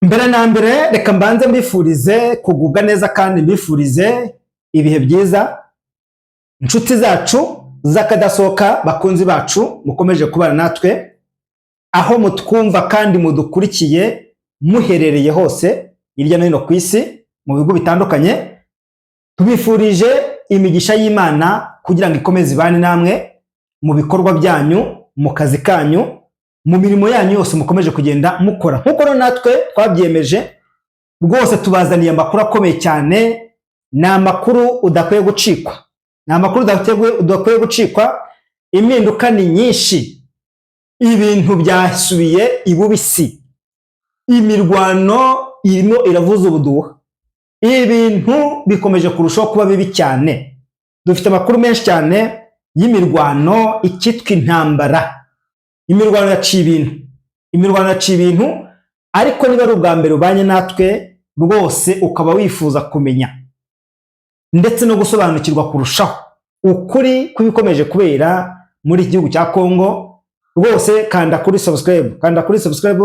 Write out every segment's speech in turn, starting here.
Mbere na mbere reka mbanze mbifurize kugubwa neza kandi mbifurize ibihe byiza inshuti zacu z'akadasohoka bakunzi bacu mukomeje kubana natwe aho mutwumva kandi mudukurikiye muherereye hose hirya no hino ku isi mu bigo bitandukanye. Tubifurije imigisha y'Imana kugira ngo ikomeze ibane namwe mu bikorwa byanyu, mu kazi kanyu, mu mirimo yanyu yose mukomeje kugenda mukora. Nkuko natwe twabyemeje rwose tubazaniye amakuru akomeye cyane, ni amakuru udakwiye gucikwa. Ni amakuru udakwiye gucikwa, impinduka ni nyinshi. Ibintu byasubiye ibubisi. Imirwano irimo iravuza ubuduha. Ibintu bikomeje kurushaho kuba bibi cyane. Dufite amakuru menshi cyane y'imirwano ikitwa intambara. Imirwano yaciye ibintu, ariko niba ari ubwa mbere ubanye natwe rwose ukaba wifuza kumenya ndetse no gusobanukirwa kurushaho ukuri kw'ibikomeje kubera muri iki gihugu cya Kongo, rwose kanda kuri subscribe,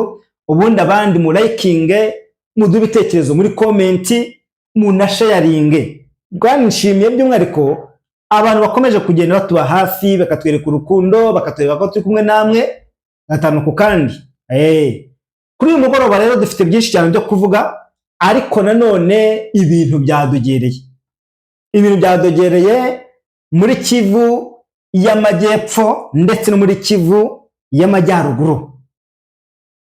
ubundi abandi mu likinge, muduhe ibitekerezo muri komenti, munasharinge. Rwanishimiye by'umwihariko abantu bakomeje kugenda batuba hafi, bakatwereka urukundo, bakatwereka ko turi kumwe namwe gatanu ku kandi. Kuri uyu mugoroba rero dufite byinshi cyane byo kuvuga, ariko nanone ibintu byadogereye muri Kivu y'Amajyepfo ndetse no muri Kivu y'Amajyaruguru.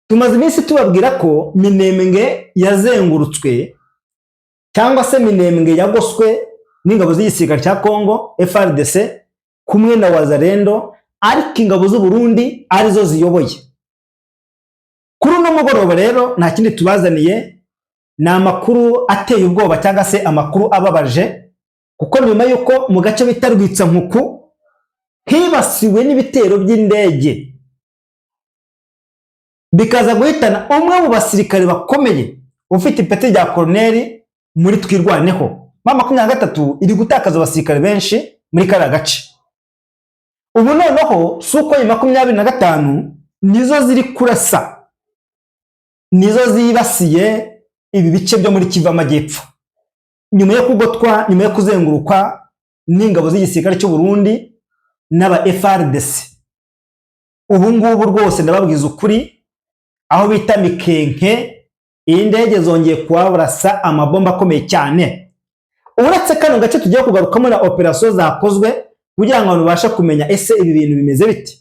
Tumaze iminsi tubabwira ko Minembwe yazengurutswe cyangwa se Minembwe yagoswe n'ingabo z'igisirikare cya Kongo FARDC kumwe na Wazalendo, ariko ingabo z'u Burundi arizo ziyoboye. Kuri uno mugoroba rero nta kindi tubazaniye, ni amakuru ateye ubwoba cyangwa se amakuru ababaje, kuko nyuma yuko mu gace bita Rwitsankuku hibasiwe n'ibitero by'indege bikaza guhitana umwe mu basirikare bakomeye ufite ipeti rya koloneli muri Twirwaneho. M23 iri gutakaza abasirikare benshi muri kariya gace. Ubu noneho Sukhoi 25 nizo ziri kurasa, nizo zibasiye ibi bice byo muri Kivu y'Amajyepfo, nyuma yo kugotwa, nyuma yo kuzengurukwa n'ingabo z'igisirikare cy'u Burundi n'aba FARDC. Ubu ngubu rwose ndababwiza ukuri, aho bita Mikenke iyi ndege zongeye kubarasa amabomba akomeye cyane. Uretse kano gace tugiye kugarukamo na operasiyo zakozwe kugira ngo abantu babashe kumenya ese ibi bintu bimeze bite.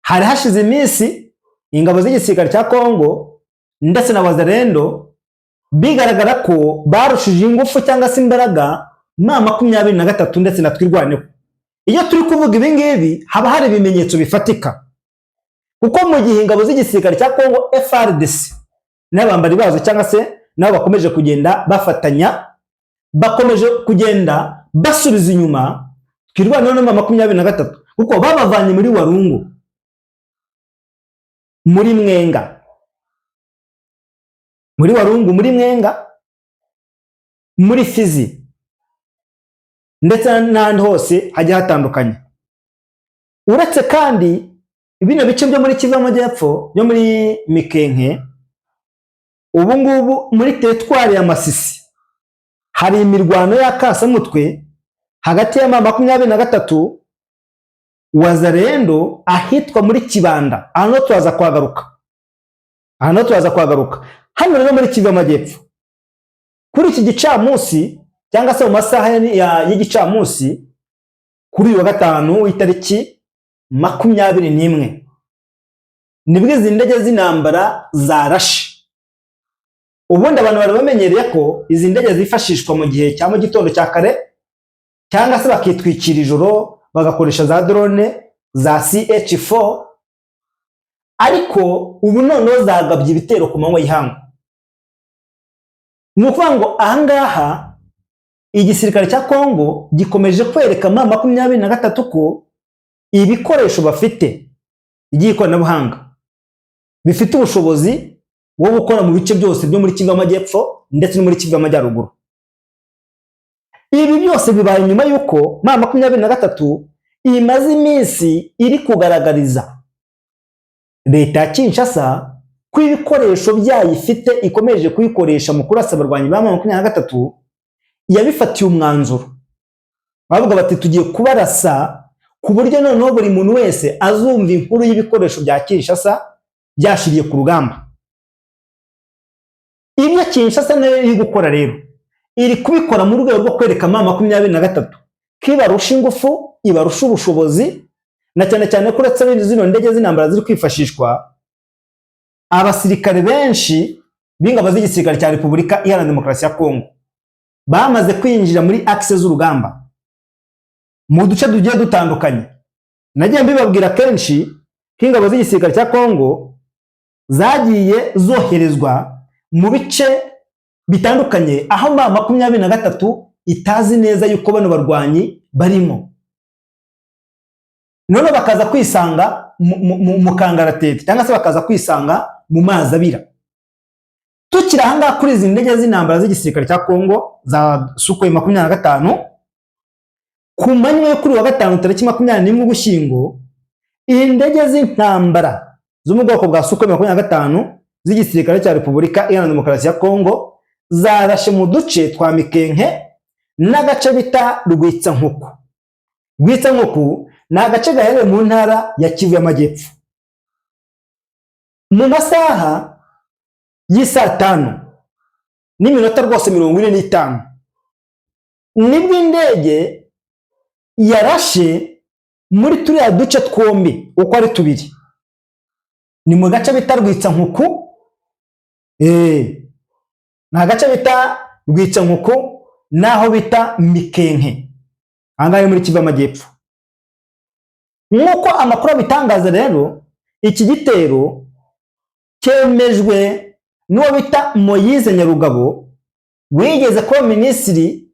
Hari hashize iminsi ingabo z'igisirikare cya Kongo ndetse na Wazalendo bigaragara ko barushije ingufu cyangwa se imbaraga M23 ndetse na Twirwaneho. Iyo turi kuvuga ibi ngibi haba hari ibimenyetso bifatika, kuko mu gihe ingabo z'igisirikare cya Kongo FARDC n'abambari bazo cyangwa se nabo bakomeje kugenda bafatanya, bakomeje kugenda basubiza inyuma Twirwaneho na M23, kuko babavanye muri Warungu, muri Mwenga, muri Warungu, muri Mwenga, muri Fizi ndetse n'ahandi hose hajya hatandukanye. Uretse kandi bino bice byo muri Kivu y'Amajyepfo byo muri Mikenke, ubu ngubu muri teritwari ya Masisi hari imirwano y'akasamutwe hagati ya M23 Wazalendo ahitwa muri Kibanda. Hano turaza kuhagaruka. Hano rero muri Kivu y'Amajyepfo kuri iki gicamunsi cyangwa se mu masaha y'igicamunsi kuri uyu wa gatanu w'itariki 21 nibwo izi ndege z'intambara zarashe. Ubundi abantu bari bamenyereye ko izi ndege zifashishwa mu gihe cya mu gitondo cya kare, cyangwa se bakitwikira ijoro bagakoresha za drone za CH4, ariko ubu noneho zagabye ibitero ku manywa y'ihangu. Ni ukuvuga ngo ahangaha igisirikare cya Kongo gikomeje kwereka M23 ko ibikoresho bafite by'ikoranabuhanga bifite ubushobozi bwo gukora mu bice byose byo muri Kivu y'Amajyepfo ndetse no muri Kivu y'Amajyaruguru. Ibi byose bibaye nyuma yuko M23 imaze iminsi iri kugaragariza leta ya Kinshasa ko ibikoresho byayo ifite ikomeje kuyikoresha mu kurasa abarwanyi ba M23, yabifatiye umwanzuro bavuga bati tugiye kubarasa ku buryo noneho buri muntu wese azumva inkuru y'ibikoresho bya Kinshasa byashiriye ku rugamba. Ibyo Kinshasa nayo iri gukora rero, iri kubikora mu rwego rwo kwereka M23 ko ibarusha ingufu, ibarusha ubushobozi, na cyane cyane ko uretse zino ndege z'intambara ziri kwifashishwa, abasirikare benshi b'ingabo z'igisirikare cya Repubulika Iharanira Demokarasi ya Kongo bamaze kwinjira muri axe z'urugamba mu duce tugiye dutandukanye. Nagiye mbibabwira kenshi ko ingabo z'igisirikare cya Kongo zagiye zoherezwa mu bice bitandukanye aho M23 itazi neza yuko bano barwanyi barimo, none bakaza kwisanga mu kangaratete cyangwa se bakaza kwisanga mu mazi abira. Tukiri ahangaha kuri izi ndege z'intambara z'igisirikare cya Kongo za Sukhoi 25, ku manywa yo kuri wa gatanu tariki 21 Ugushyingo, iyi ndege z'intambara zo mu bwoko bwa Sukhoi 25 z'igisirikare cya Repubulika Iharanira Demokarasi ya Kongo zarashe mu duce twa Mikenke n'agace bita Rwitsankuku. Rwitsankuku ni agace gaherereye mu ntara ya Kivu y'Amajyepfo. Mu masaha y'isa 5 n'iminota rwose 45 nibwo indege yarashe muri turiya duce twombi uko ari tubiri. Ni mu gace bita Rwitsankuku, ni agace bita Rwitsankuku naho bita Mikenke, ahangahe muri Kivu y'Amajyepfo. Nk'uko amakuru abitangaza rero, iki gitero cyemejwe n'uwo bita Moise Nyarugabo wigeze kuba minisitiri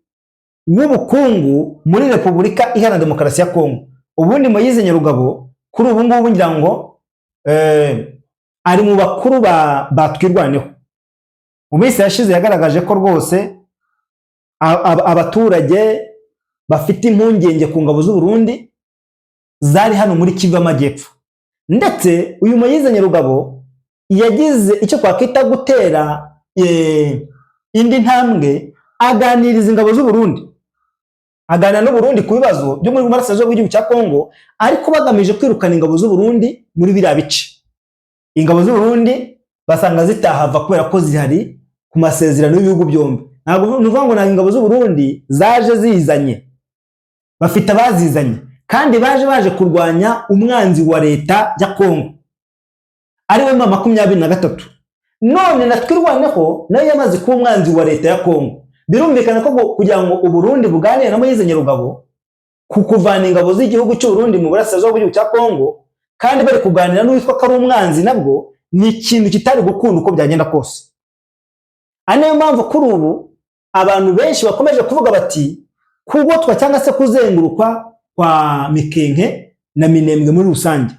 w'ubukungu muri Repubulika Iharanira Demokarasi ya Kongo. Ubundi Moise Nyarugabo kuri ubu ngubu ngira ngo ari mu bakuru batwirwaneho. Mu minsi yashize yagaragaje ko rwose abaturage bafite impungenge ku ngabo z'u Burundi zari hano muri Kivu y'Amajyepfo, ndetse uyu Moise Nyarugabo yagize icyo twakwita gutera indi ntambwe, aganiriza ingabo z'u Burundi, aganira n'u Burundi ku bibazo byo muri Burasirazuba bw'igihugu cya Kongo, ariko bagamije kwirukana ingabo z'u Burundi muri biriya bice. Ingabo z'u Burundi basanga zitahava kubera ko zihari ku masezerano y'ibihugu byombi. Ntabwo nuvuga ngo ingabo z'u Burundi zaje zizanye, bafite abazizanye kandi baje kurwanya umwanzi wa leta ya Kongo ari we M23. None natwirwaneho nayo yamaze kuba umwanzi wa leta ya Kongo. Birumvikana ko kugira ngo u Burundi buganire na Moise Nyarugabo ku kuvana ingabo z'igihugu cy'u Burundi mu burasirazuba bw'igihugu cya Kongo, kandi bari kuganira n'uwitwa ko ari umwanzi, nabwo ni ikintu kitari gukunda uko byagenda kose. Ari nayo mpamvu kuri ubu abantu benshi bakomeje kuvuga bati kugotwa cyangwa se kuzengurukwa kwa Mikenke na Minembwe muri rusange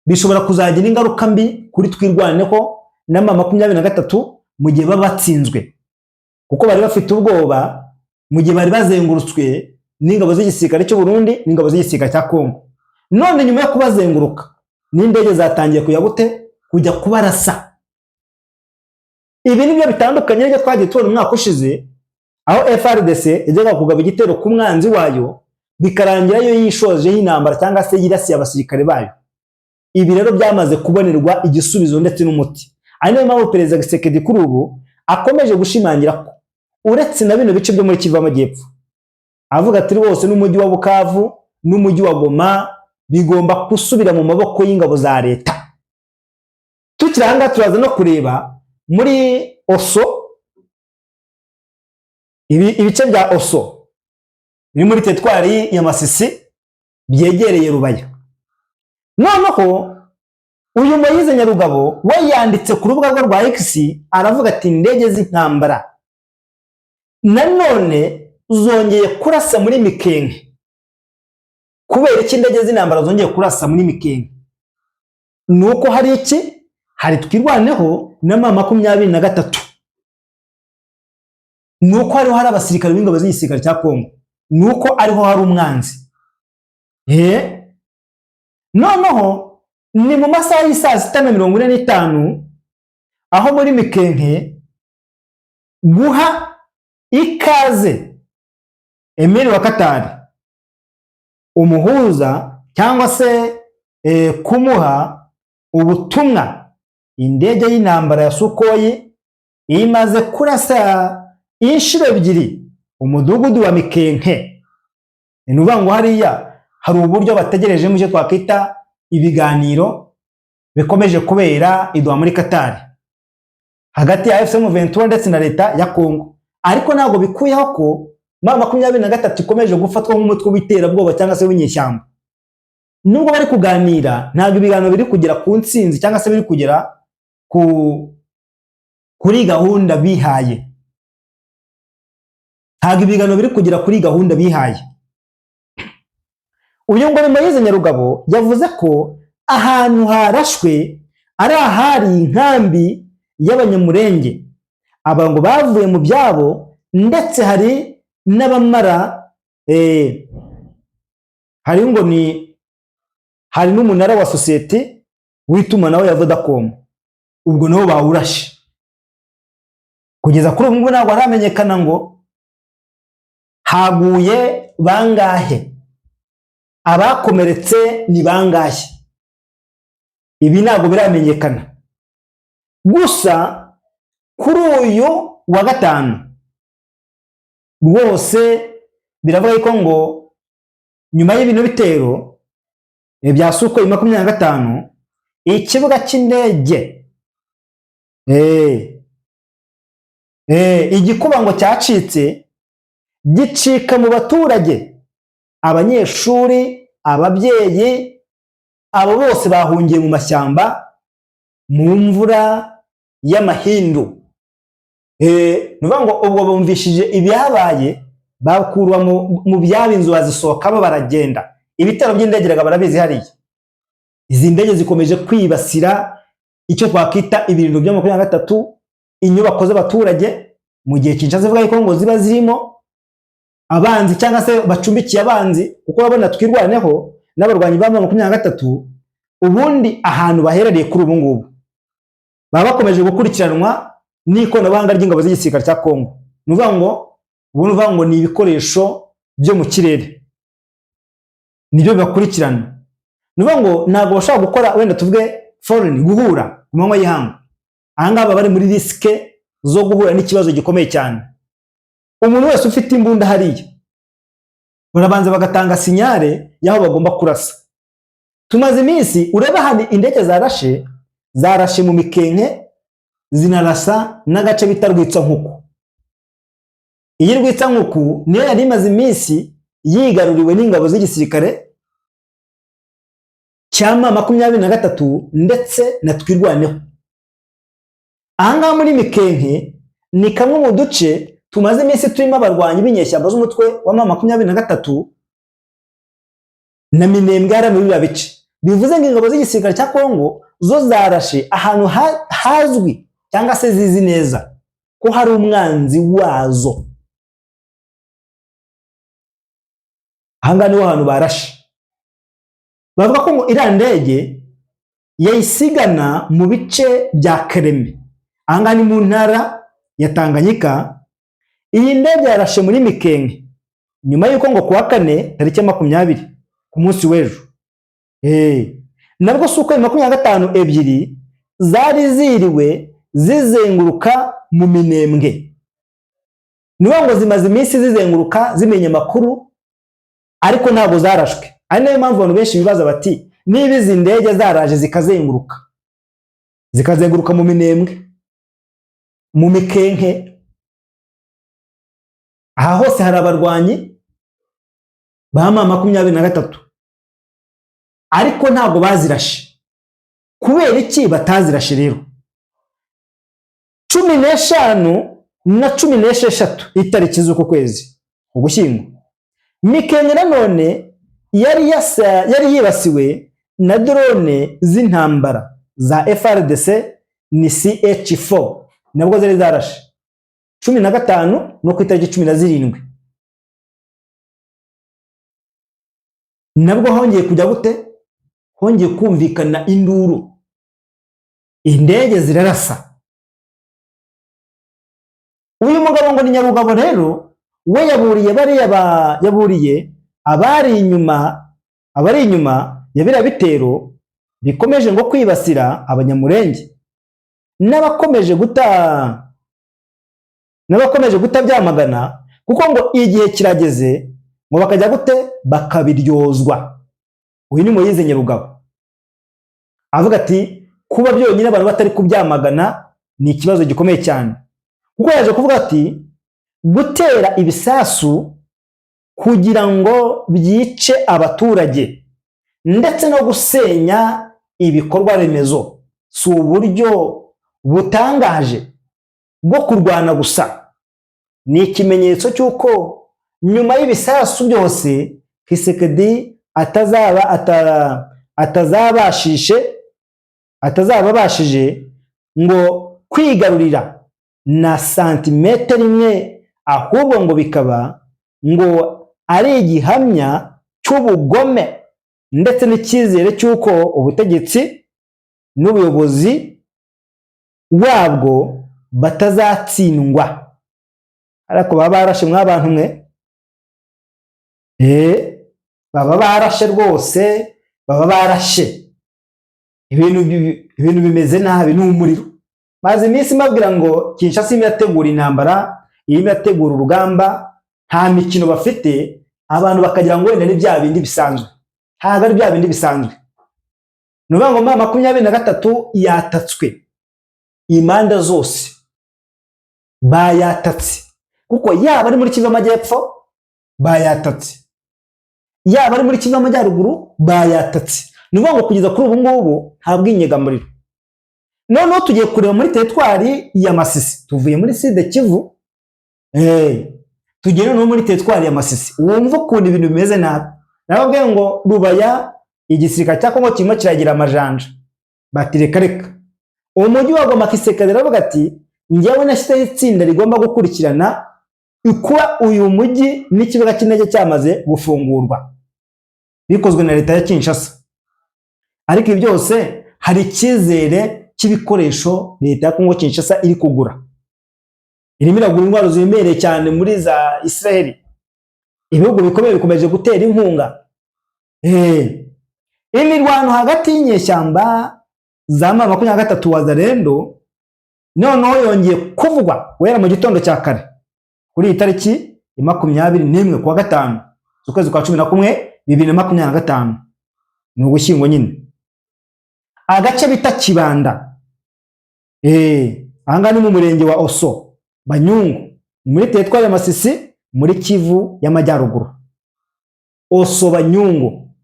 bishobora kuzagira ingaruka mbi kuri twirwaneho na M23 mu gihe baba batsinzwe, kuko bari bafite ubwoba mu gihe bari bazengurutswe n'ingabo z'igisirikare cy'u Burundi n'ingabo z'igisirikare cya Kongo. None nyuma yo kubazenguruka n'indege zatangiye kujya kubarasa. Ibi nibyo bitandukanye n'ibyo twagiye tubona umwaka ushize, aho FRDC yajyaga kugaba igitero ku mwanzi wayo bikarangira yo yishojeho intambara cyangwa se yirasiye abasirikare bayo. Ibi rero byamaze kubonerwa igisubizo ndetse n'umuti. Ari nayo mpamvu Perezida Tshisekedi kuri ubu akomeje gushimangira ko uretse na bino bice byo muri Kivu y'Amajyepfo, avuga ati rwose n'umujyi wa Bukavu n'umujyi wa Goma bigomba gusubira mu maboko y'ingabo za leta. Tukiri aha ngaha turaza no kureba muri Oso, ibice bya Oso biri muri teritwari ya Masisi byegereye Rubaya. Noneho uyu Moise Nyarugabo we yanditse ku rubuga rwe rwa X aravuga ati indege z'intambara nanone zongeye kurasa muri Mikenke. Kubera iki indege z'intambara zongeye kurasa muri Mikenke? Nuko hari iki? Hari twirwaneho na M23. Nuko hariho hari abasirikare b'ingabo z'igisirikare cya Kongo, nuko ariho hari umwanzi. Noneho ni mu masaha y'isa 6:45 aho muri Mikenke guha ikaze Emile wa Katari umuhuza cyangwa se kumuha ubutumwa indege y'intambara ya Sukoyi imaze kurasa inshuro ebyiri umudugudu wa Mikenke. Ni ukuvuga ngo hariya hari uburyo bategereje mu cyo twakwita ibiganiro bikomeje kubera idwa muri Katari hagati ya M23 ndetse na leta ya Kongo, ariko ntabwo bikuyeho ko M23 ikomeje gufatwa nk'umutwe w'iterabwoba cyangwa se w'inyeshyamba. Nubwo bari kuganira ntabwo ibiganiro biri kugera ku ntsinzi cyangwa se biri kugera kuri gahunda bihaye. Ntabwo ibiganiro biri kugera kuri gahunda bihaye. Uyu ngo Moise Nyarugabo yavuze ko ahantu harashwe ari ahari inkambi y'Abanyamurenge, aba ngo bavuye mu byabo ndetse hari n'abamara hari n'umunara wa sosiyete w'itumanaho ya Vodacom, ubwo nabo bawurashe. Kugeza kuri ubu ngubu ntabwo haramenyekana ngo haguye bangahe, abakomeretse ni bangahe, ibi ntabwo biramenyekana. Gusa kuri uyu wa gatanu rwose biravuga ko ngo nyuma y'ibintu bitero bya Sukoyi 25 ikibuga cy'indege igikuba ngo cyacitse gicika mu baturage, abanyeshuri, ababyeyi, abo bose bahungiye mu mashyamba mu mvura y'amahindu. Nuvuga ngo ubwo bumvishije ibyabaye bakurwa mu byabo inzu bazisohokamo baragenda. Ibitero by'indege barabizi hariya. Izi ndege zikomeje kwibasira icyo twakwita ibirindiro bya 23 inyubako z'abaturage mu gihe Kinshasa zivuga ko ngo ziba zirimo abanzi cyangwa se bacumbikiye abanzi, kuko babona twirwaneho n'abarwanyi ba 23 ubundi ahantu baherereye kuri ubu ngubu baba bakomeje gukurikiranwa n'ikoranabuhanga ry'ingabo z'igisirikare cya Kongo. Nuvuga ngo ni ibikoresho byo mu kirere nibyo bibakurikirana. Nuvuga ngo ntabwo bashobora gukora wenda tuvuge foreign guhura ku manywa y'ihanga. Ahangaba bari muri risike zo guhura n'ikibazo gikomeye cyane. Umuntu wese ufite imbunda hariya barabanza bagatanga sinyare y'aho bagomba kurasa. Tumaze iminsi ureba hano indege zarashe mu Mikenke zinarasa n'agace bita Rwitsankuku. Iyi Rwitsankuku niyo yari imaze iminsi yigaruriwe n'ingabo z'igisirikare cya M23 ndetse na twirwaneho. Ahangaha muri Mikenke ni kamwe mu duce tumaze iminsi turimo abarwanyi b'inyeshyamba z'umutwe wa M23 na Minembwe ara muri bice. Bivuze ngo ingabo z'igisirikare cya Kongo zo zarashe ahantu hazwi cyangwa se zizi neza ko hari umwanzi wazo. Ahangaha niho hantu barashe. Bavuga ko ngo iriya ndege yayisigana mu bice bya Kareme. Ahangaha ni mu ntara ya Tanganyika. Iyi ndege yarashe muri Mikenke nyuma y'uko ngo kuwa 4 tariki 20 ku munsi w'ejo nabwo Sukoyi 25 ebyiri zari ziriwe zizenguruka mu Minembwe. Niyo ngo zimaze iminsi zizenguruka zimenya makuru, ariko ntabwo zarashwe. Ari nayo mpamvu abantu benshi bibaza bati niba izi ndege zaraje zikazenguruka mu Minembwe, mu Mikenke, aha hose hari abarwanyi ba M23 ariko ntabwo bazirashe. Kubera iki batazirashe rero? 15 na 16 itariki z'uko kwezi Ugushyingo, Mikenke nanone yari yibasiwe na drone z'intambara za FRDC ni CH4 nabwo zari zarashe 15 no ku itariki 17 nabwo hongeye kujya gute, hongeye kumvikana induru, indege zirarasa. kugira ngo ni Nyarugabo rero we yaburiye abari inyuma ya biriya bitero bikomeje ngo kwibasira Abanyamurenge n'abakomeje byamagana, kuko ngo igihe kirageze ngo bakajya gute bakabiryozwa. Uyu ni Moise Nyarugabo avuga ati kuba byonyine abantu batari kubyamagana ni ikibazo gikomeye cyane, kuko yaje kuvuga ati gutera ibisasu kugira ngo byice abaturage ndetse no gusenya ibikorwa remezo si uburyo butangaje bwo kurwana gusa, ni ikimenyetso cy'uko nyuma y'ibisasu byose Tshisekedi atazababashije ngo kwigarurira na santimetero imwe, ahubwo ngo bikaba ngo ari igihamya cy'ubugome ndetse n'icyizere cy'uko ubutegetsi n'ubuyobozi wabwo batazatsindwa. Ariko baba barashe mw'abantu mwe, baba barashe rwose, baba barashe ibintu bimeze nabi n'umuriro. Maze iminsi mbabwira ngo Kinshasa irimo irategura intambara, irimo irategura urugamba, nta mikino bafite, abantu bakagira ngo wenda ni bya bindi bisanzwe. Ntabwo ari bya bindi bisanzwe. Ni ukuvuga ngo 23 yatatswe impande zose, bayatatse, kuko yaba ari muri Kivu y'Amajyepfo bayatatse, yaba ari muri Kivu y'Amajyaruguru bayatatse. Ni ukuvuga ngo kugeza kuri ubu ngubu nta bwinyegamuriro. Noneho tugiye kureba muri teritwari ya Masisi, tuvuye muri Sud Kivu tugiye noneho muri teritwari ya Masisi. Wumva ukuntu ibintu bimeze nabi. Nababwiye ngo Rubaya igisirikare cya Kongo kirimo kiragira amajanja, bati reka umujyi wa Goma Tshisekedi aravuga ati njyewe nashyizeho itsinda rigomba gukurikirana kuba uyu mujyi n'ikibuga cy'indege cyamaze gufungurwa, bikozwe na leta ya Kinshasa. Ariko ibi byose hari icyizere cy'ibikoresho leta ya Kongo Kinshasa iri kugura. Irimo iragura intwaro ziremereye cyane muri za Israel. Ibihugu bikomeye bikomeje gutera inkunga. Imirwano hagati y'inyeshyamba za M23 Wazalendo noneho yongeye kuvugwa guhera mu gitondo cya kare kuri iyi tariki 21 kuwa gatanu z'ukwezi kwa 11 2025, ni Ugushyingo nyine. Agace bita Kibanda, ahanga ni mu murenge wa Oso Banyungu, muri teritwari ya Masisi muri Kivu y'Amajyaruguru. Oso Banyungu,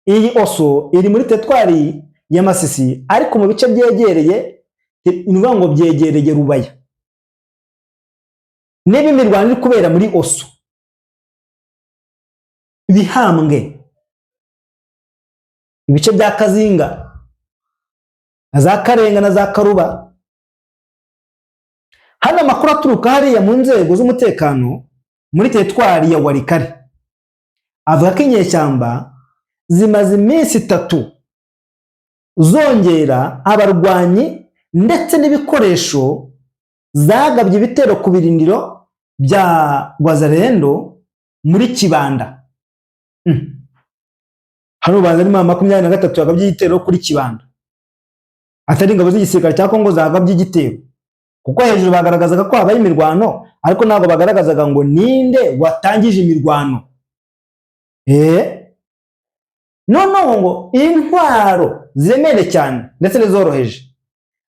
iyi Oso iri muri teritwari ya Masisi, ariko mu bice byegereye inuvuga ngo byegereye Rubaya. Niba imirwano iri kubera muri Oso, Bihambwe, ibice bya Kazinga na za Karenga na za Karuba, hano amakuru aturuka hariya mu nzego z'umutekano muri teritwari ya Warikare avuga ko inyeshyamba zimaze iminsi 3 zongera abarwanyi ndetse n'ibikoresho zagabye ibitero ku birindiro bya Wazalendo muri Kibanda. Hano baza ari 23 yagabye igitero kuri Kibanda, atari ingabo z'igisirikare cya Kongo zagabye igitero, kuko hejuru bagaragazaga ko habaye imirwano, ariko ntabwo bagaragazaga ngo ninde watangije imirwano. Noneho ngo intwaro zemere cyane ndetse n'izoroheje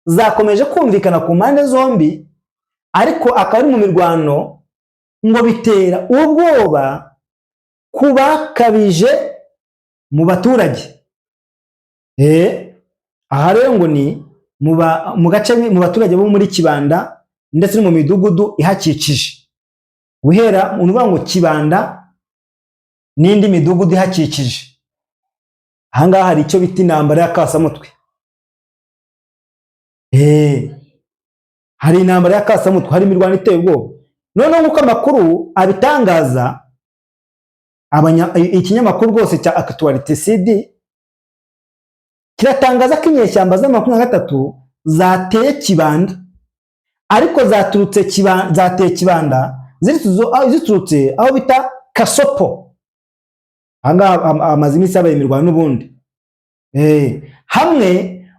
zakomeje kumvikana ku mpande zombi, ariko akaba ari mu mirwano ngo bitera ubwoba kubakabije mu baturage. Aha rero ngo ni mu gace mu baturage bo muri Kibanda ndetse no mu midugudu ihakikije, guhera unuvuga ngo Kibanda n'indi midugudu ihakikije. Ahangaha hari icyo bita intambara y'akasamutwe. Hari intambara y'akasamutwe, hari imirwano iteye ubwoba. Noneho nk'uko amakuru abitangaza, ikinyamakuru rwose cya Actualité CD kiratangaza ko inyeshyamba za 23 zateye Kibanda, ariko zateye Kibanda ziturutse aho bita Kasopo. Ahangaha amaze iminsi yabaye imirwano n'ubundi. Hamwe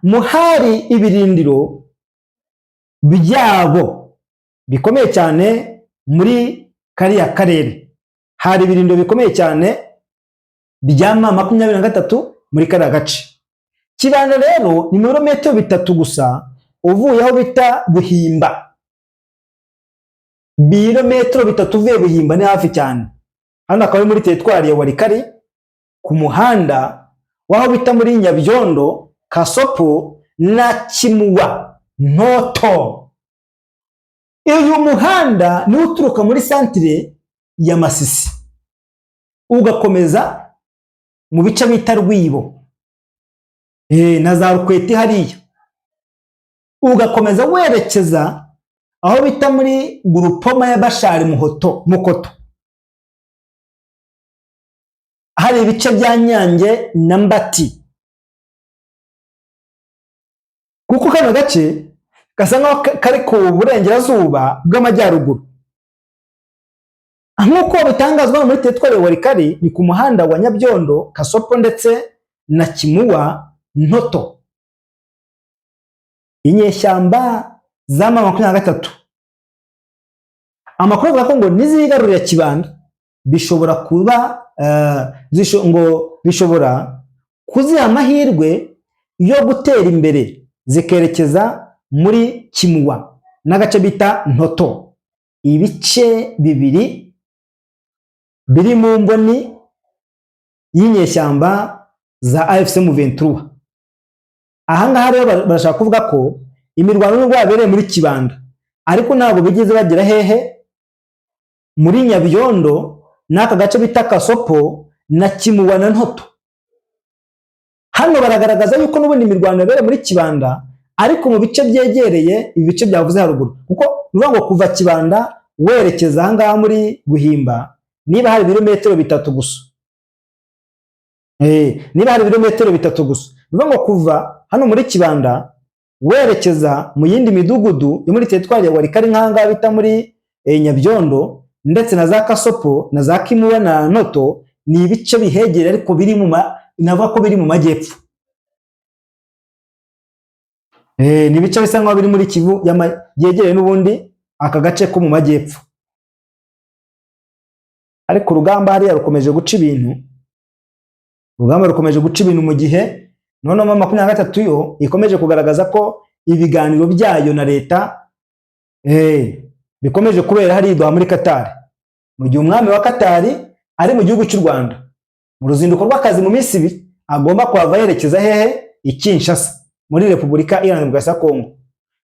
mu hari ibirindiro byabo bikomeye cyane muri kariya karere. Hari ibirindiro bikomeye cyane bya M23 muri kariya gace. Kibanda rero ni ibirometero 3 gusa uvuye aho bita Buhimba. Ibirometero 3 uvuye Buhimba ni hafi cyane. Hano akaba muri teritwari ya Walikari ku muhanda waho bita muri Nyabyondo, Kasopo na Kimuwa Ntoto. Uyu muhanda ni uturuka muri santire ya Masisi ugakomeza mu bice bita Rwibo na za Rukweti hariya, ugakomeza werekeza aho bita muri Grupoma ya Bashari Mukoto. Hari ibice bya Nyange na Mbati, kuko kano gace gasa nkaho kari ku burengerazuba bw'amajyaruguru. Nk'uko bitangazwa muri teritwari ya Walikari, ni ku muhanda wa Nyabyondo, Kasopo ndetse na Kimuwa Ntoto. Inyeshyamba za M23 amakuru avuga ko ngo nizigarurira Kibanda bishobora kuba bishobora kuziha amahirwe yo gutera imbere zikerekeza muri Kimuwa n'agace bita Ntoto. Ibice bibiri biri mu mboni y'inyeshyamba za AFC M23. Ahangaha rero barashaka kuvuga ko imirwano n'ubwo yabereye muri Kibanda, ariko ntabwo bigeze bagera hehe muri Nyabyondo n'aka gace bita Kasopo na Kimuwa na Ntoto. Hano baragaragaza yuko n'ubundi imirwano yabereye muri Kibanda, ariko mu bice byegereye ibice byavuze haruguru, kuko nuvuga ngo kuva Kibanda werekeza ahangaha muri Buhimba niba hari ibirometero 3 gusa. Niba hari ibirometero 3 gusa, nuvuga ngo kuva hano muri Kibanda werekeza mu yindi midugudu yo muri teritwari ya Walikari nk'ahangaha bita muri Nyabyondo ndetse na za Kasopo na za Kimuwa na Ntoto, ni ibice bihegereye ariko biri navuga ko biri mu majyepfo. Ni ibice bisa nkaho biri muri Kivu yegereye n'ubundi aka gace ko mu majyepfo. Ariko urugamba hariya rukomeje guca ibintu. Urugamba rukomeje guca ibintu mu gihe none M23 yo ikomeje kugaragaza ko ibiganiro byayo na leta bikomeje kubera hari Doha muri Qatar, mu gihe umwami wa Qatar ari mu gihugu cy'u Rwanda mu ruzinduko rw'akazi mu minsi 2 agomba kuhava yerekeza hehe i Kinshasa muri Repubulika Iharanira Demokarasi ya Kongo.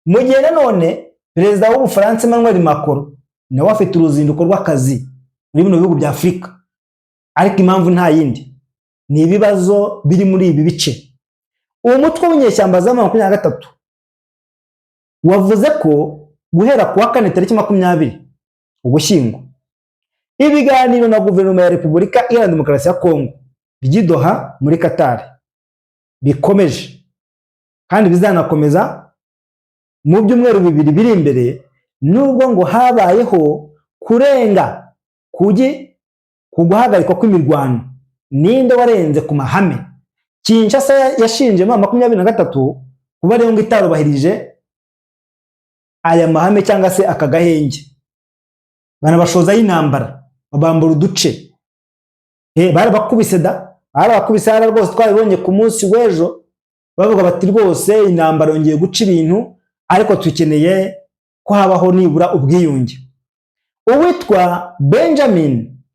Mu gihe nanone perezida w'Ubufaransa Emmanuel Macron nawe afite uruzinduko rw'akazi muri bino bihugu bya Afurika, ariko impamvu nta yindi ni ibibazo biri muri ibi bice. Uwo mutwe w'inyeshyamba za M23 wavuze ko guhera ku wa 4 tariki 20 Ugushyingo ibiganiro na guverinoma ya Repubulika Iharanira Demokarasi ya Kongo by'idoha muri Qatar bikomeje kandi bizanakomeza mu byumweru 2 biri imbere, nubwo ngo habayeho kurenga ku guhagarikwa kw'imirwano. Ninde warenze ku mahame? Kinshasa yashinje M23 kuba rero ngo itarubahirije aya mahame cyangwa se aka gahenge. Banabashoza y'intambara babambura uduce. Barabakubise barabakubise rwose, twabibonye ku munsi w'ejo bavuga bati rwose intambara yongeye guca ibintu, ariko tukeneye ko habaho nibura ubwiyunge. Uwitwa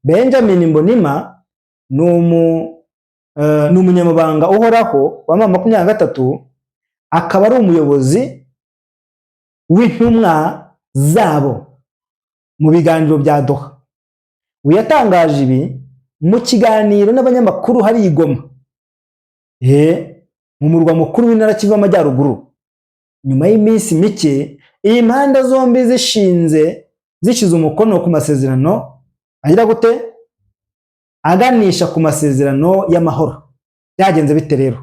Benjamin Mbonima ni umunyamabanga uhoraho wa M23, akaba ari umuyobozi w'intumwa zabo mu biganiro bya Doha. Uyatangaje ibi mu kiganiro n'abanyamakuru hari i Goma, mu murwa mukuru w'intara Kivu y'Amajyaruguru. Nyuma y'iminsi mike iyi mpande zombi zishize umukono ku masezerano agira gute aganisha ku masezerano y'amahoro. Byagenze bite rero?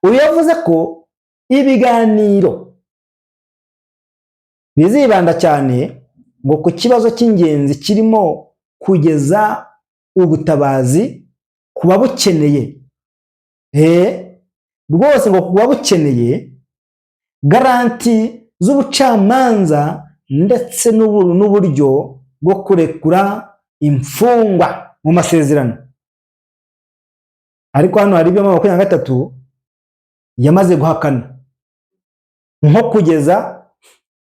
Uyu yavuze ko ibiganiro bizibanda cyane ngo ku kibazo cy'ingenzi kirimo kugeza ubutabazi ku babukeneye. Rwose ngo ku babukeneye, garanti z'ubucamanza ndetse n'uburyo bwo kurekura imfungwa mu masezerano. Ariko hano hari ibyo 23 yamaze guhakana, nko kugeza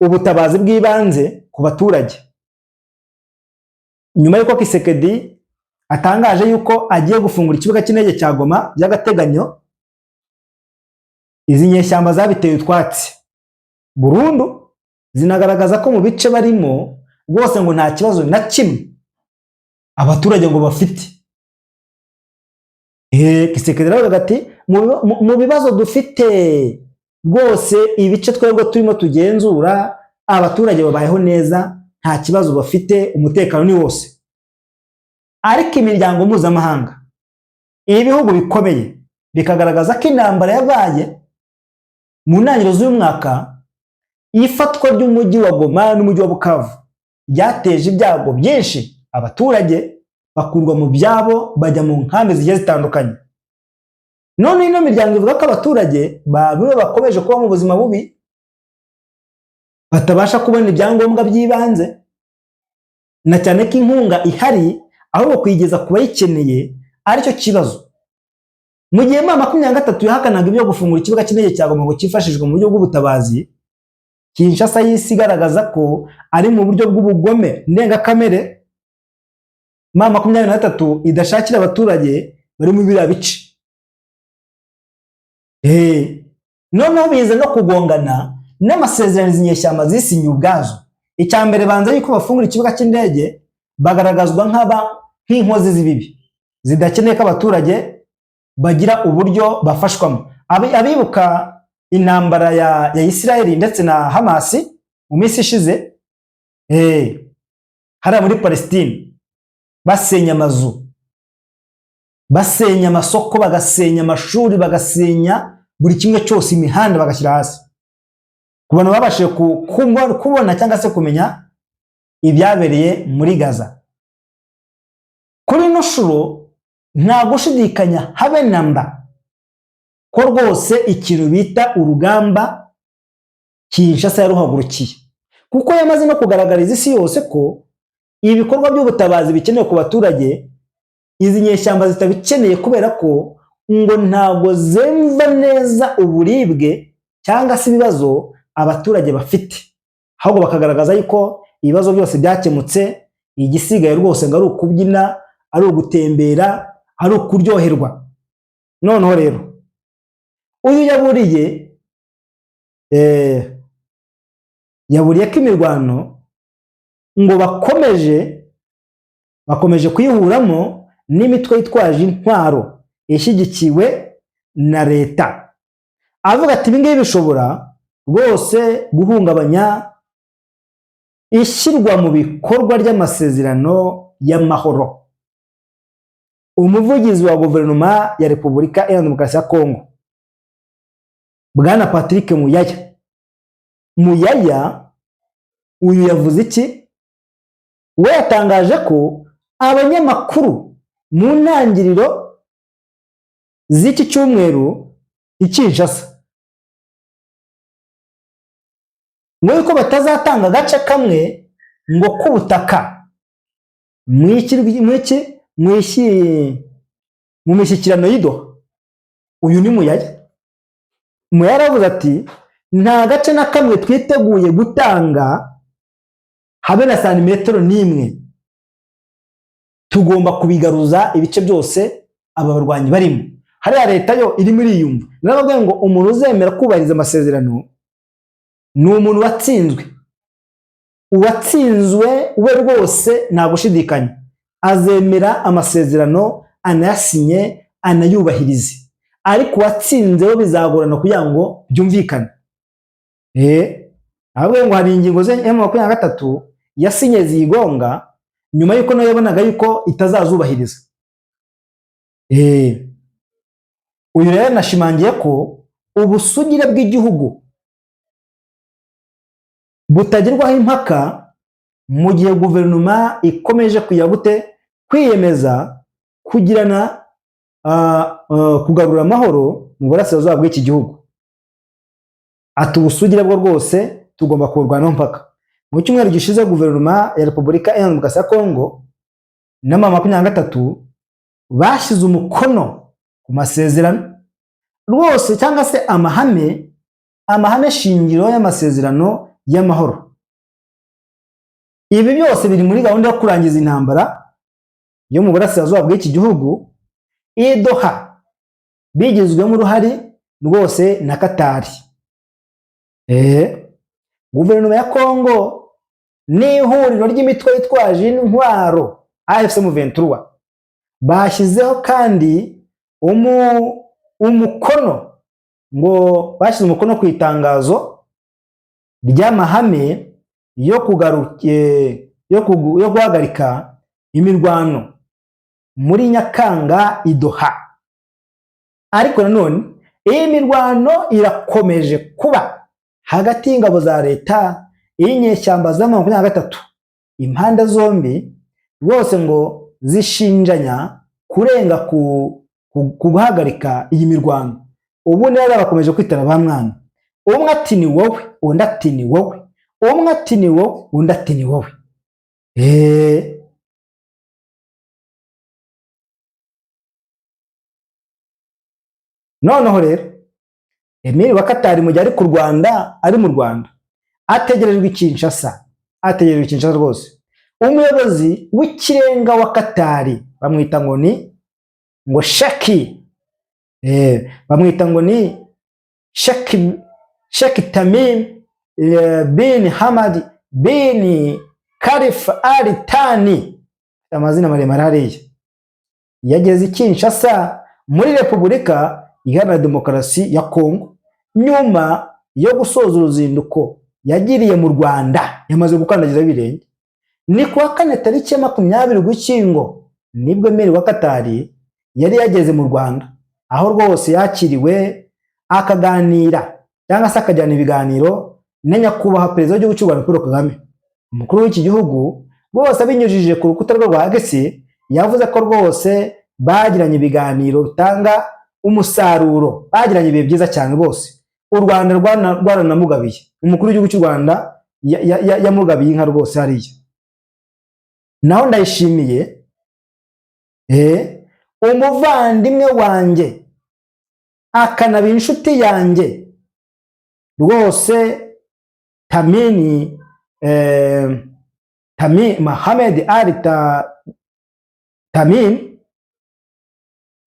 ubutabazi bw'ibanze ku baturage. Nyuma y'uko Kisekedi atangaje yuko agiye gufungura ikibuga cy'indege cya Goma by'agateganyo, izi nyeshyamba zabiteye utwatsi burundu, zinagaragaza ko mu bice barimo rwose ngo nta kibazo na kimwe abaturage ngo bafite. Kisekedi aravuga ati mu bibazo dufite rwose ibice twebwe turimo tugenzura abaturage babayeho neza, nta kibazo bafite, umutekano ni wose. Ariko imiryango mpuzamahanga, ibihugu bikomeye bikagaragaza ko intambara yabaye mu ntangiriro z'uyu mwaka, ifatwa ry'umujyi wa Goma n'umujyi wa Bukavu byateje ibyago byinshi, abaturage bakurwa mu byabo bajya mu nkambi zigiye zitandukanye. None ino miryango ivuga ko abaturage bamwe bakomeje kuba mu buzima bubi, batabasha kubona ibyangombwa by'ibanze, na cyane ko inkunga ihari ahubwo kuyigeza ku bayikeneye aricyo kibazo. Mu gihe M23 yahakanaga ibyo gufungura ikibuga cy'indege cya Goma ngo cyifashishwe mu buryo bw'ubutabazi, Kinshasa yisi igaragaza ko ari mu buryo bw'ubugome ndengakamere M23 idashakira abaturage bari mu biriya bice. Noneho bize no kugongana n'amasezerano z'inyeshyamba zisinye ubwazo. Icya mbere banza yuko bafungura ikibuga cy'indege bagaragazwa nk'inkozi z'ibibi zidakeneye ko abaturage bagira uburyo bafashwamo. Abibuka intambara ya Isiraheli ndetse na Hamasi mu minsi ishize, hariya muri Palestine, basenya amazu, basenya amasoko, bagasenya amashuri, bagasenya buri kimwe cyose, imihanda bagashyira hasi. Ku bantu babashije kubona cyangwa se kumenya ibyabereye muri Gaza, kuri ino shuro nta gushidikanya habe namba ko rwose ikintu bita urugamba Kinshasa yaruhagurukiye, kuko yamaze no kugaragariza isi yose ko ibikorwa by'ubutabazi bikenewe ku baturage izi nyeshyamba zitabikeneye, kubera ko ngo ntabwo zemva neza uburibwe cyangwa se ibibazo abaturage bafite, ahubwo bakagaragaza yuko ibibazo byose byakemutse, igisigaye rwose ngo ari ukubyina, ari ugutembera, ari ukuryoherwa. Noneho rero uyu yaburiye ko imirwano ngo bakomeje kuyihuramo n'imitwe yitwaje intwaro ishyigikiwe na leta. Avuga ati ibingibi bishobora rwose guhungabanya ishyirwa mu bikorwa ry'amasezerano y'amahoro. Umuvugizi wa guverinoma ya Repubulika Iharanira Demokarasi ya Kongo, Bwana Patrick Muyaya, uyu yavuze iki? We yatangaje ko abanyamakuru mu ntangiriro z'iki cyumweru i Kinshasa ngo yuko batazatanga agace kamwe ngo k'ubutaka mu mishyikirano y'Idoha. Uyu ni Muyaya aravuze ati nta gace na kamwe twiteguye gutanga habe na santimetero n'imwe, tugomba kubigaruza ibice byose aba barwanyi barimo. Hariya leta yo iri muri yumva, naravuga ngo umuntu uzemera kubahiriza amasezerano ni umuntu watsinzwe. Uwatsinzwe we rwose nta gushidikanya azemera amasezerano, anayasinye, anayubahirize. Ariko uwatsinze we bizagorana kugira ngo byumvikane. Ahubwo ngo hari ingingo ze M23 yasinye zigonga nyuma yuko nayo yabonaga yuko itazazubahiriza. Uyu rero nashimangiye ko ubusugire bw'igihugu butagirwaho impaka mu gihe guverinoma ikomeje kwiyemeza kugirana kugarura amahoro mu burasirazuba bw'iki gihugu. Ati ubusugire bwo rwose tugomba kuburwanaho mpaka. Mu cyumweru gishize guverinoma ya Repubulika Iharanira Demokarasi ya Kongo na M23 bashyize umukono ku masezerano rwose cyangwa se amahame shingiro y'amasezerano y'amahoro. Ibi byose biri muri gahunda yo kurangiza intambara yo mu burasirazuba bw'iki gihugu i Doha, bigizwemo uruhare rwose na Qatar. Guverinoma ya Kongo n'ihuriro ry'imitwe yitwaje intwaro AFC M23 bashyizeho kandi umukono bashyize umukono ku itangazo ry'amahame yo guhagarika imirwano muri Nyakanga i Doha. Ariko nanone iyi mirwano irakomeje kuba hagati y'ingabo za leta n'inyeshyamba za M23. Impande zombi rwose ngo zishinjanya kurenga ku guhagarika iyi mirwano. Ubu neza bakomeje kwitana ba mwana. Umwe ati ni wowe, undi ati ni wowe. Umwe ati ni wowe, undi ati ni wowe. Noneho rero Emile wa Qatar mu gihe ari mu Rwanda ategerejwe i Kinshasa rwose. Umuyobozi w'ikirenga wa Qatar bamwita ngo ni bamwita ngo ni Sheikh Tamim bin Hamad bin Khalifa Al Thani, amazina maremare hariya, yageze i Kinshasa muri Repubulika Iharanira Demokarasi ya Kongo nyuma yo gusoza uruzinduko yagiriye mu Rwanda. Yamaze gukandagiza ibirenge. Ni kuwa kane tariki 20 Ugushyingo nibwo Emile wa Qatar yari yageze mu Rwanda, aho rwose yakiriwe akaganira cyangwa se akajyana ibiganiro na nyakubahwa perezida w'igihugu cy'u Rwanda Paul Kagame. Umukuru w'iki gihugu rwose abinyujije ku rukuta rwe rwa X yavuze ko rwose bagiranye ibiganiro bitanga umusaruro, bagiranye ibihe byiza cyane rwose. U Rwanda rwaranamugabiye, umukuru w'igihugu cy'u Rwanda yamugabiye inka rwose hariya. Naho ndayishimiye umuvandimwe wanjye akanaba inshuti yanjye rwose Tamim Mohamed Al Tamim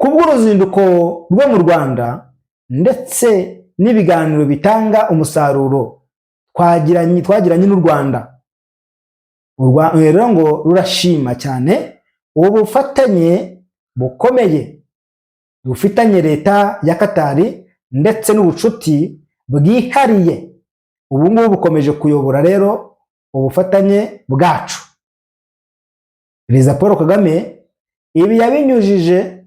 kubw'uruzinduko rwe mu Rwanda ndetse n'ibiganiro bitanga umusaruro twagiranye n'u Rwanda. Rero ngo rurashima cyane ubufatanye bukomeye dufitanye leta ya Qatar ndetse n'ubucuti bwihariye ubu ngubu bukomeje kuyobora rero ubufatanye bwacu. Perezida Paul Kagame ibi yabinyujije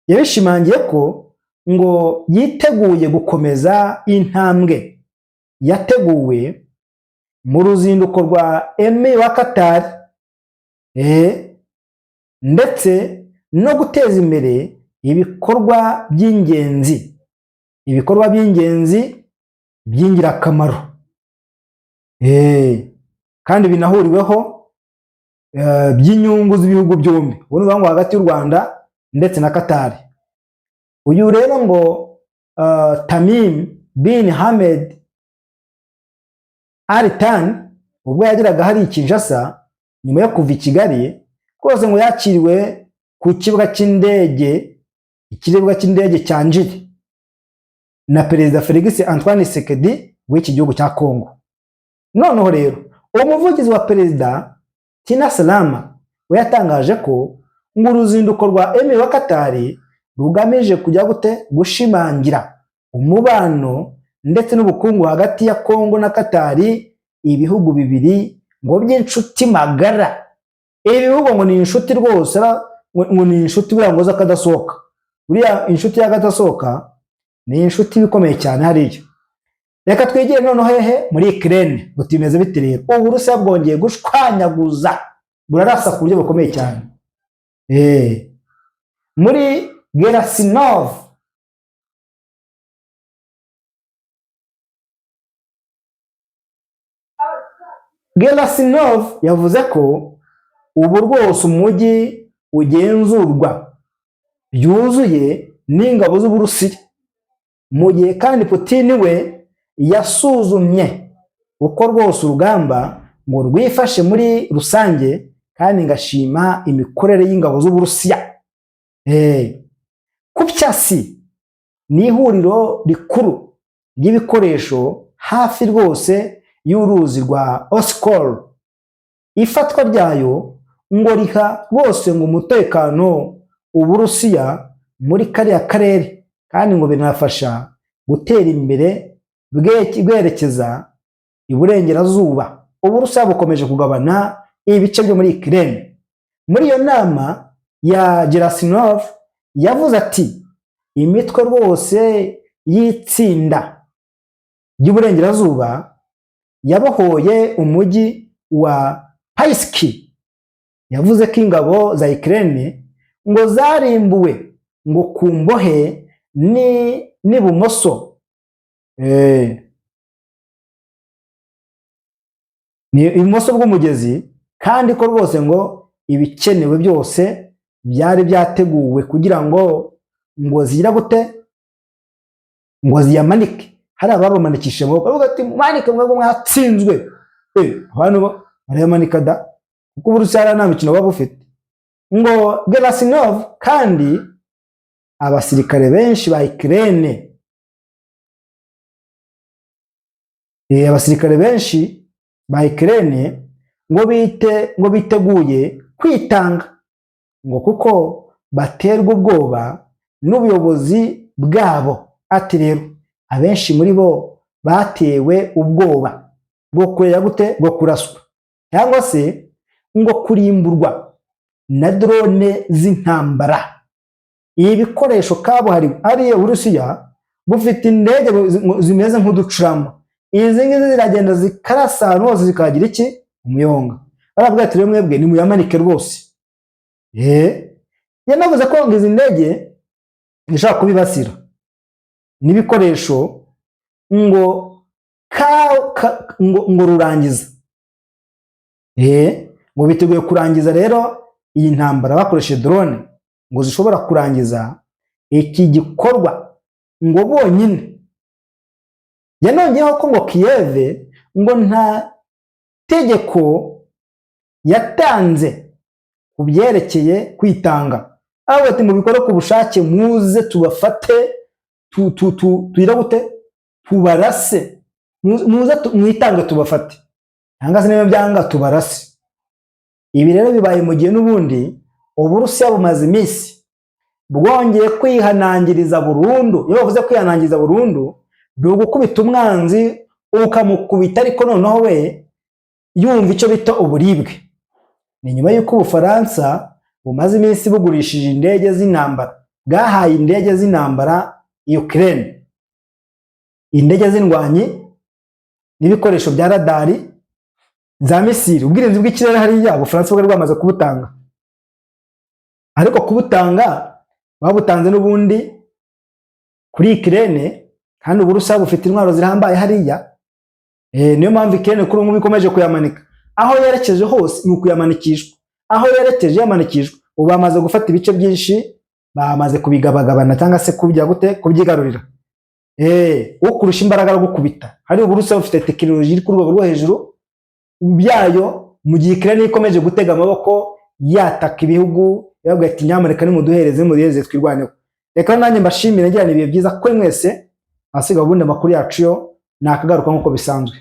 yabishimangiye ko ngo yiteguye gukomeza intambwe yateguwe mu ruzinduko rwa Emile wa Qatar ndetse no guteza imbere ibikorwa by'ingenzi by'ingirakamaro kandi binahuriweho by'inyungu z'ibihugu byombi, ubwo ngo hagati y'u Rwanda ndetse na Qatar. Uyu rero ngo Tamim bin Hamad Al Thani ubwo yageraga hari i Kinshasa nyuma yo kuva i Kigali rwose ngo yakiriwe ku kibuga cy'indege cya Njiri na Perezida Felix Antoine Tshisekedi w'iki gihugu cya Kongo. Noneho rero umuvugizi wa Perezida Tina Salama we yatangaje ko ngo uruzinduko rwa Emile wa Qatar rugamije gushimangira umubano ndetse n'ubukungu hagati ya Kongo na Qatar, ibihugu bibiri ngo by'inshuti magara. Ibihugu ngo ni inshuti rwose, ngo ni inshuti birango z'akadasohoka. Buriya inshuti y'akadasohoka ni inshuti bikomeye cyane hariya. Reka twegere noneho hehe muri Ukraine butimeze bite rero. Uburusiya bwongeye gushwanyaguza burarasa ku buryo bukomeye cyane. Muri Gerasimov yavuze ko ubu rwose umujyi ugenzurwa byuzuye n'ingabo z'Uburusiya, mu gihe kandi Putin we yasuzumye uko rwose urugamba ngo rwifashe muri rusange kandi ngashima imikorere y'ingabo z'Uburusiya. Kupyasi ni ihuriro rikuru ry'ibikoresho hafi rwose y'uruzi rwa Oskol. Ifatwa ryayo ngo riha rwose ngo umutekano Uburusiya muri kariya karere kandi ngo binafasha gutera imbere bwerekeza iburengerazuba. Uburusiya bukomeje kugabana ibice byo muri Ukraine. Muri iyo nama ya Gerasimov yavuze ati imitwe rwose y'itsinda ry'uburengerazuba yabohoye umujyi wa Paiski. Yavuze ko ingabo za Ukraine ngo zarimbuwe ngo ku mbohe n'ibumoso ni ibumoso bw'umugezi, kandi ko rwose ngo ibikenewe byose byari byateguwe kugira ngo zigira gute ngo ziyamanike. Hari abarumanikisha amaboko bavuga ati manike mwebwe mwatsinzwe. Abantu barayamanika da kuko Uburusiya nta mikino baba bufite. Ngo Gerasimov kandi abasirikare benshi ba Ukraine abasirikare benshi ba Ukraine ngo biteguye kwitanga ngo kuko baterwa ubwoba n'ubuyobozi bwabo. Ati rero abenshi muri bo batewe ubwoba bwo kurera gute bwo kuraswa cyangwa se ngo kurimburwa na drone z'intambara. Ibi bikoresho kabuhariwe ari Uburusiya bufite indege zimeze nk'uducurama. Izi ngizi ziragenda zikarasa ahantu hose zikagira iki umuyonga. Baravuga ati rero mwebwe nimuyamanike rwose. Yanavuze ko izi ndege zishaka kubibasira n'ibikoresho ngo rurangiza. Ngo biteguye kurangiza rero iyi ntambara bakoresheje drone ngo zishobora kurangiza iki gikorwa ngo bonyine. Yanongeyeho ko ngo Kiev ngo nta tegeko yatanze ku byerekeye kwitanga, ahubwo ati mubikore ku bushake muze tubafate tubarase, muze mwitange tubafate cyangwa se niba byanga tubarase. Ibi rero bibaye mu gihe n'ubundi Uburusiya bumaze iminsi bwongeye kwihanangiriza burundu. Iyo bavuze kwihanangiriza burundu ni ugukubita umwanzi ukamukubita ariko noneho we yumva icyo bita uburibwe. Ni nyuma y'uko Ubufaransa bumaze iminsi bugurishije indege z'intambara, bwahaye indege z'intambara Ukraine, indege z'indwanyi n'ibikoresho bya radari za misiri. Ubwirinzi bw'ikirere hariya Ubufaransa bwari bwamaze kubutanga, ariko kubutanga babutanze n'ubundi kuri Ukraine kandi Uburusiya bufite intwaro zirambaye hariya. Niyo mpamvu Ukraine kuri ubu ikomeje kuyamanika. Aho yerekeje hose ni ukuyamanikishwa, aho yerekeje yamanikishwa. Ubu bamaze gufata ibice byinshi, bamaze kubigabagabana cyangwa se kubijya gute kubyigarurira. Ukurusha imbaraga yo gukubita. Hari Uburusiya bufite tekinoloji iri ku rwego rwo hejuru byayo, mu gihe Ukraine ikomeje gutega amaboko yataka ibihugu yavuga ati nyamuneka nimuduhereze twirwaneho. Reka nanjye mbashimire ngirana ibihe byiza kuri mwese. Asiga ubundi amakuru yacu yo nakagaruka nkuko bisanzwe.